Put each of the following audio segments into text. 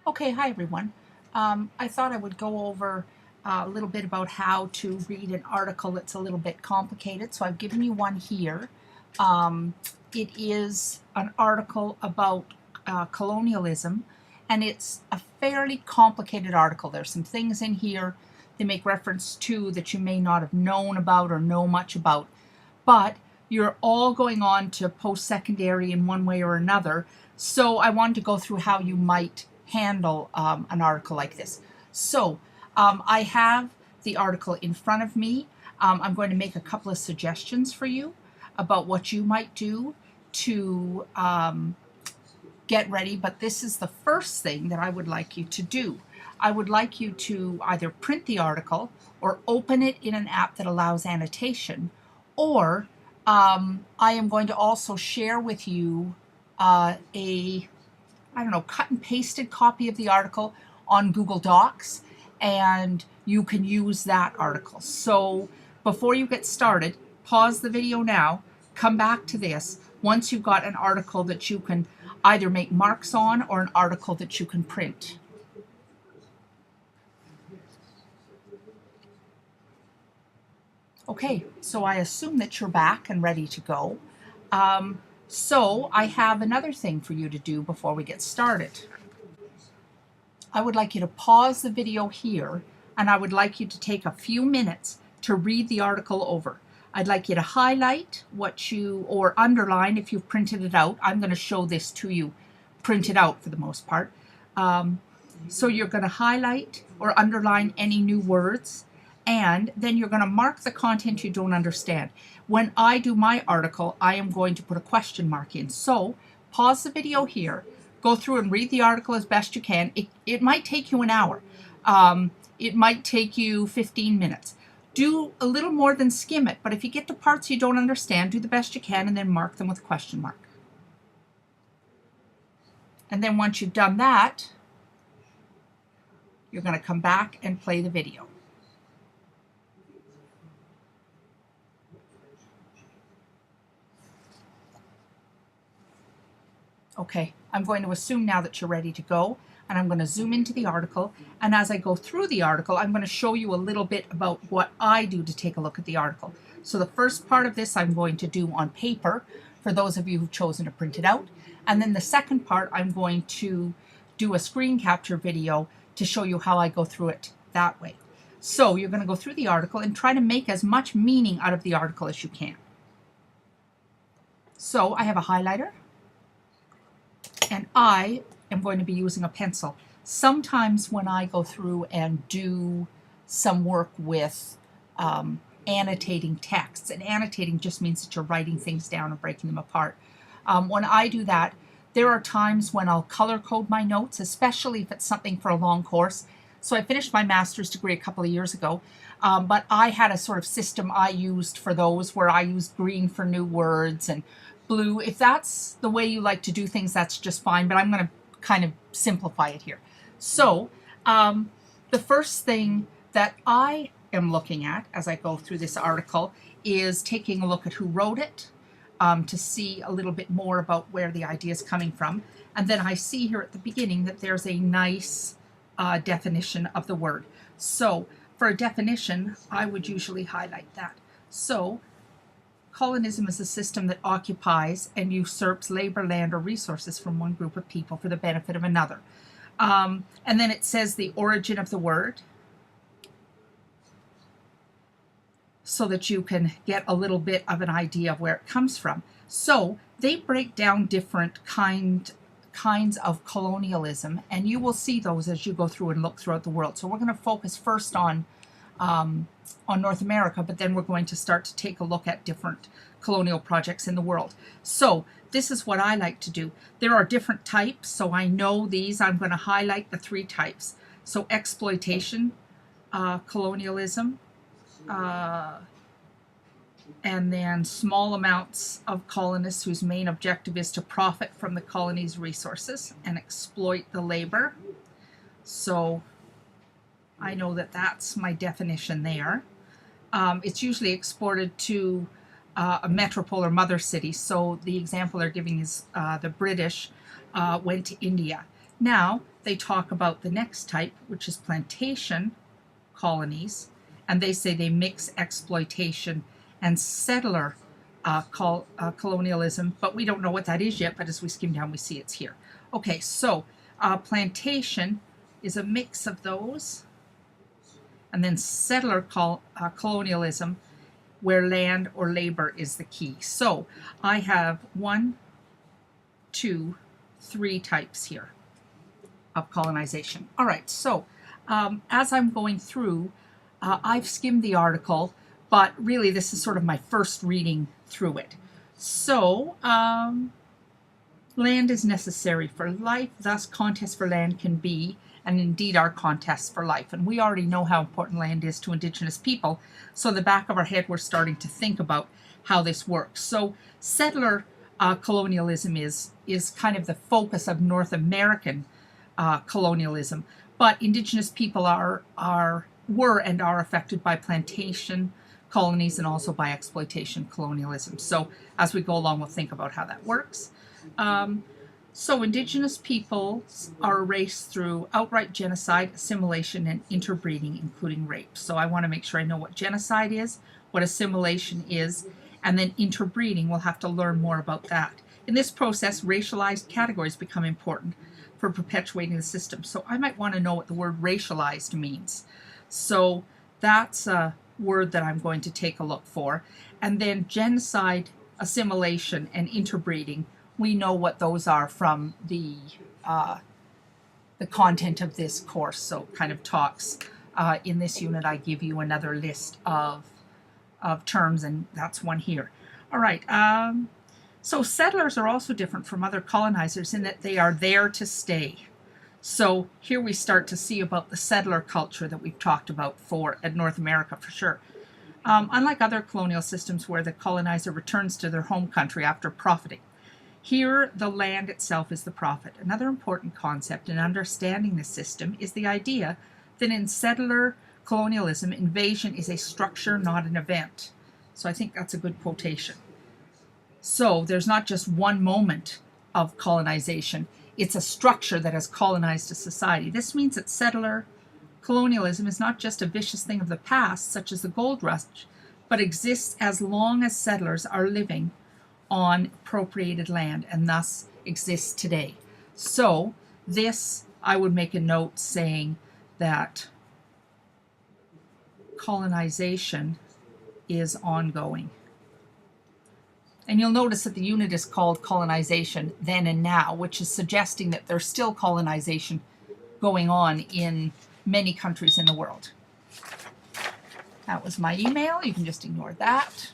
Okay, hi everyone. I thought I would go over a little bit about how to read an article that's a little bit complicated. So I've given you one here. It is an article about colonialism, and it's a fairly complicated article. There's some things in here they make reference to that you may not have known about or know much about, but you're all going on to post-secondary in one way or another. So I wanted to go through how you might handle an article like this. So I have the article in front of me. I'm going to make a couple of suggestions for you about what you might do to get ready, but this is the first thing that I would like you to do. I would like you to either print the article or open it in an app that allows annotation, or I am going to also share with you I don't know, cut and pasted copy of the article on Google Docs, and you can use that article. So before you get started, pause the video now, come back to this once you've got an article that you can either make marks on or an article that you can print. Okay, so I assume that you're back and ready to go. So I have another thing for you to do before we get started. I would like you to pause the video here, and I would like you to take a few minutes to read the article over. I'd like you to highlight or underline if you've printed it out. I'm going to show this to you printed out for the most part. So you're going to highlight or underline any new words, and then you're going to mark the content you don't understand. When I do my article, I am going to put a question mark in. So pause the video here, go through and read the article as best you can. It might take you an hour. It might take you 15 minutes. Do a little more than skim it, but if you get to parts you don't understand, do the best you can and then mark them with a question mark. And then once you've done that, you're going to come back and play the video. Okay, I'm going to assume now that you're ready to go, and I'm going to zoom into the article, and as I go through the article, I'm going to show you a little bit about what I do to take a look at the article. So the first part of this I'm going to do on paper, for those of you who've chosen to print it out, and then the second part I'm going to do a screen capture video to show you how I go through it that way. So you're going to go through the article and try to make as much meaning out of the article as you can. So I have a highlighter, and I am going to be using a pencil. Sometimes when I go through and do some work with annotating texts, and annotating just means that you're writing things down and breaking them apart. When I do that, there are times when I'll color code my notes, especially if it's something for a long course. So I finished my master's degree a couple of years ago, but I had a sort of system I used for those where I used green for new words and blue. If that's the way you like to do things, that's just fine, but I'm going to kind of simplify it here. So the first thing that I am looking at as I go through this article is taking a look at who wrote it, to see a little bit more about where the idea is coming from. And then I see here at the beginning that there's a nice definition of the word. So for a definition, I would usually highlight that. So colonism is a system that occupies and usurps labor, land, or resources from one group of people for the benefit of another. And then it says the origin of the word, so that you can get a little bit of an idea of where it comes from. So they break down different kinds of colonialism, and you will see those as you go through and look throughout the world. So we're going to focus first on North America, but then we're going to start to take a look at different colonial projects in the world. So this is what I like to do. There are different types, so I know these. I'm going to highlight the 3 types. So exploitation, colonialism, and then small amounts of colonists whose main objective is to profit from the colony's resources and exploit the labor. So I know that that's my definition there. It's usually exported to a metropole or mother city. So the example they're giving is the British went to India. Now, they talk about the next type, which is plantation colonies, and they say they mix exploitation and settler colonialism, but we don't know what that is yet, but as we skim down, we see it's here. Okay, so plantation is a mix of those, and then settler colonialism, where land or labor is the key. So I have 1, 2, 3 types here of colonization. All right, so as I'm going through, I've skimmed the article, but really this is sort of my first reading through it. So land is necessary for life, thus contests for land can be, and indeed are contests for life. And we already know how important land is to Indigenous people, so in the back of our head we're starting to think about how this works. So settler colonialism is kind of the focus of North American colonialism, but Indigenous people were and are affected by plantation colonies and also by exploitation colonialism. So as we go along, we'll think about how that works. So Indigenous peoples are erased through outright genocide, assimilation, and interbreeding, including rape. So I want to make sure I know what genocide is, what assimilation is, and then interbreeding. We'll have to learn more about that. In this process, racialized categories become important for perpetuating the system. So I might want to know what the word racialized means. So that's a word that I'm going to take a look for. And then genocide, assimilation, and interbreeding, we know what those are from the content of this course. So kind of talks. In this unit, I give you another list of terms, and that's one here. All right. So settlers are also different from other colonizers in that they are there to stay. So here we start to see about the settler culture that we've talked about at North America for sure. Unlike other colonial systems where the colonizer returns to their home country after profiting, here the land itself is the profit. Another important concept in understanding this system is the idea that in settler colonialism, invasion is a structure, not an event. So I think that's a good quotation. So there's not just one moment of colonization. It's a structure that has colonized a society. This means that settler colonialism is not just a vicious thing of the past, such as the gold rush, but exists as long as settlers are living on appropriated land and thus exists today. So this, I would make a note saying that colonization is ongoing. And you'll notice that the unit is called colonization then and now, which is suggesting that there's still colonization going on in many countries in the world. That was my email. You can just ignore that.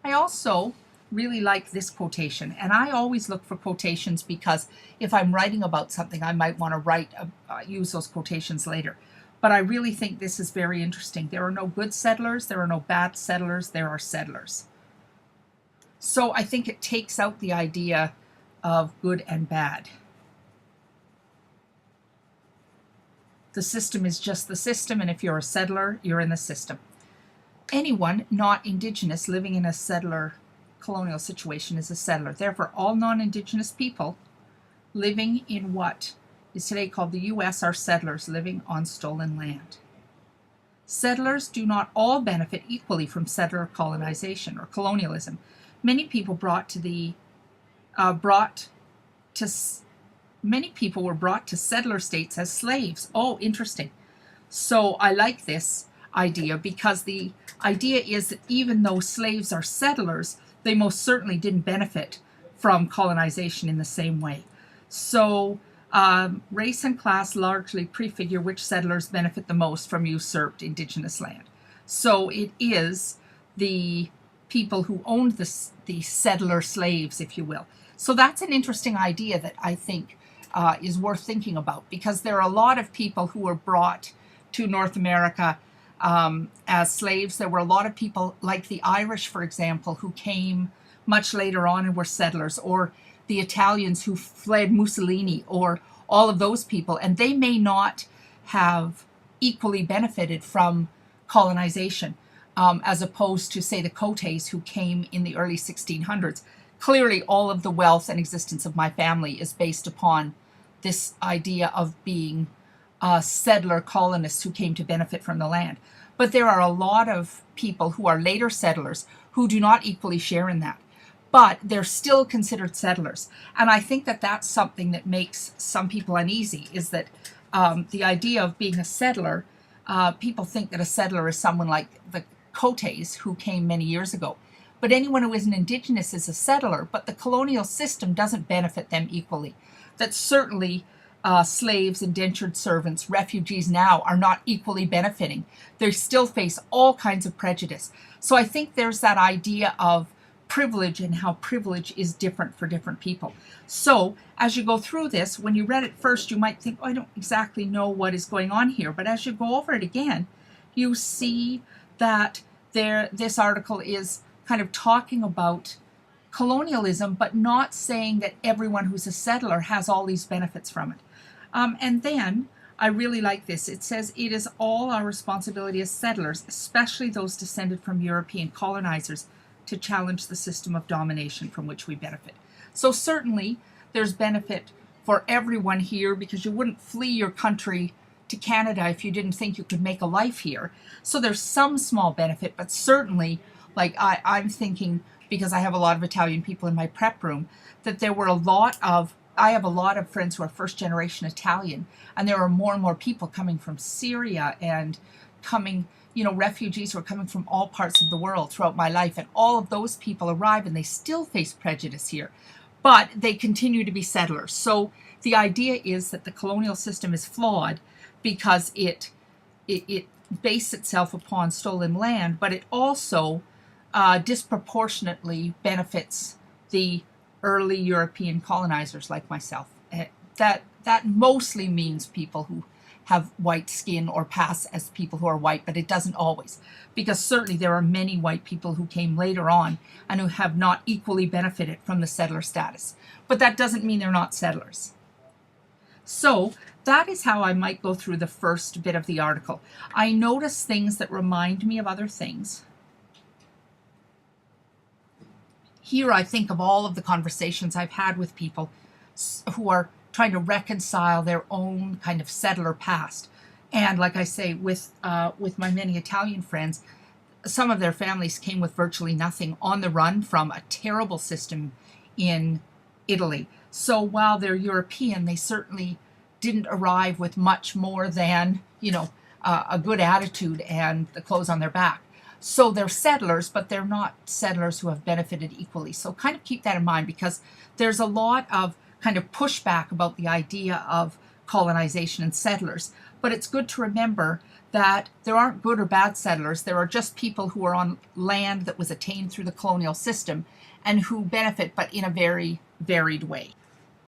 I also really like this quotation, and I always look for quotations because if I'm writing about something, I might want to use those quotations later. But I really think this is very interesting. There are no good settlers, there are no bad settlers, there are settlers. So I think it takes out the idea of good and bad. The system is just the system, and if you're a settler, you're in the system. Anyone not Indigenous living in a settler colonial situation is a settler. Therefore, all non-Indigenous people living in what is today called the U.S. are settlers living on stolen land. Settlers do not all benefit equally from settler colonization or colonialism. Many people were brought to settler states as slaves. Oh, interesting. So I like this idea because the idea is that even though slaves are settlers, they most certainly didn't benefit from colonization in the same way. So race and class largely prefigure which settlers benefit the most from usurped Indigenous land. So it is the people who owned the settler slaves, if you will. So that's an interesting idea that I think is worth thinking about, because there are a lot of people who were brought to North America as slaves. There were a lot of people like the Irish, for example, who came much later on and were settlers, or the Italians who fled Mussolini, or all of those people, and they may not have equally benefited from colonization as opposed to, say, the Cotes who came in the early 1600s. Clearly, all of the wealth and existence of my family is based upon this idea of being settler colonists who came to benefit from the land. But there are a lot of people who are later settlers who do not equally share in that. But they're still considered settlers. And I think that that's something that makes some people uneasy, is that the idea of being a settler, people think that a settler is someone like the Cotes who came many years ago. But anyone who isn't Indigenous is a settler, but the colonial system doesn't benefit them equally. That certainly slaves, indentured servants, refugees now are not equally benefiting. They still face all kinds of prejudice. So I think there's that idea of privilege and how privilege is different for different people. So as you go through this, when you read it first, you might think, oh, I don't exactly know what is going on here. But as you go over it again, you see that this article is kind of talking about colonialism, but not saying that everyone who's a settler has all these benefits from it. And then I really like this. It says, it is all our responsibility as settlers, especially those descended from European colonizers, to challenge the system of domination from which we benefit. So certainly there's benefit for everyone here, because you wouldn't flee your country to Canada if you didn't think you could make a life here. So there's some small benefit, but certainly, like I'm thinking, because I have a lot of Italian people in my prep room, that there were I have a lot of friends who are first generation Italian, and there are more and more people coming from Syria and coming, refugees who are coming from all parts of the world throughout my life. And all of those people arrive and they still face prejudice here, but they continue to be settlers. So the idea is that the colonial system is flawed because it based itself upon stolen land, but it also disproportionately benefits the early European colonizers like myself. That mostly means people who have white skin or pass as people who are white, but it doesn't always, because certainly there are many white people who came later on and who have not equally benefited from the settler status. But that doesn't mean they're not settlers. So that is how I might go through the first bit of the article. I notice things that remind me of other things. Here I think of all of the conversations I've had with people who are trying to reconcile their own kind of settler past. And like I say, with my many Italian friends, some of their families came with virtually nothing, on the run from a terrible system in Italy. So while they're European, they certainly didn't arrive with much more than, a good attitude and the clothes on their back. So they're settlers, but they're not settlers who have benefited equally. So kind of keep that in mind, because there's a lot of kind of pushback about the idea of colonization and settlers. But it's good to remember that there aren't good or bad settlers. There are just people who are on land that was attained through the colonial system and who benefit, but in a very varied way.